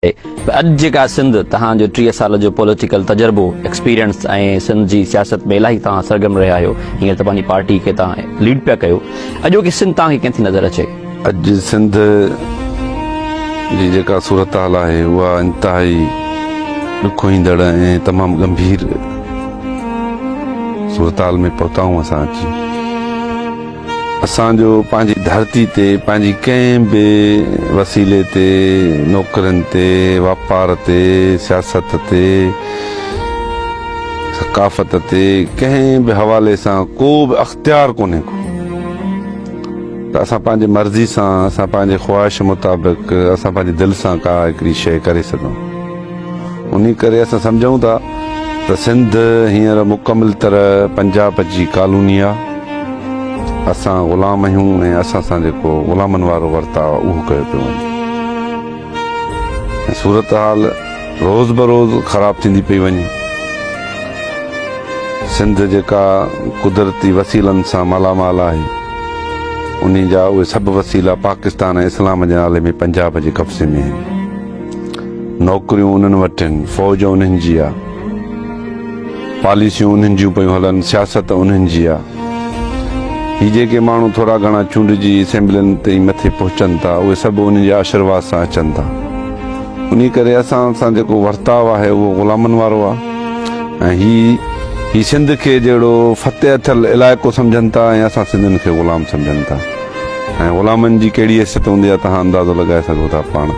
अॼु जेका सिंध तव्हांजो 30 साल जो पॉलिटिकल तजर्बो एक्सपीरियंस ऐं सिंध जी सियासत में इलाही तव्हां सरगर्म रहिया आहियो। हींअर त पंहिंजी पार्टी खे तव्हां लीड पिया कयो। अॼोकी सिंध तव्हांखे कीअं थी नज़र अचे? अॼु सिंध जी जेका सूरत हाल आहे उहा इंतिहाई ॾुखो ईंदड़ ऐं तमामु गंभीर सूरत हाल में पहुता आहियूं असां अची। असांजो पंहिंजी धरती ते पंहिंजी कंहिं बि वसीले ते नौकरनि ते वापार ते सियासत ते सकाफ़त ते कंहिं बि हवाले सां को बि अख़्तियार कोन्हे को त असां पंहिंजी मर्ज़ी सां असां पंहिंजे ख़्वाहिश मुताबिक़ असां पंहिंजी दिलि सां का हिकिड़ी शइ करे सघूं। उन करे असां सम्झूं था त सिंध हींअर मुकमिल तरह पंजाब जी कॉलोनी आहे। असां ग़ुलाम आहियूं ऐं असां सां जेको ग़ुलामनि वारो वर्ताव उहो कयो पियो वञे। सूरत हाल रोज़ बरोज़ ख़राब थींदी पई वञे। सिंध जेका कुदरती वसीलनि सां मालामाल आहे उन जा उहे सभु वसीला पाकिस्तान ऐं इस्लाम जे नाले में पंजाब जे कब्ज़े में आहिनि। नौकरियूं उन्हनि वटि आहिनि, फ़ौज उन्हनि जी आहे, पॉलिसियूं उन्हनि जूं पियूं हलनि, सियासत उन्हनि जी आहे। ही जेके माण्हू थोरा घणा चूंडजी असेंबलियुनि ते मथे पहुचनि था उहे सभु उन्हनि जे आशीर्वाद सां अचनि था। उन करे असां सां जेको वर्ताव आहे उहो ग़ुलामनि वारो आहे ऐं ही सिंध खे जहिड़ो फतेह थियल इलाइक़ो सम्झनि था ऐं असां सिंधियुनि खे ग़ुलाम सम्झनि था। ऐं ग़ुलामनि जी कहिड़ी हैसियत हूंदी आहे तव्हां अंदाज़ो लॻाए सघो था पाण।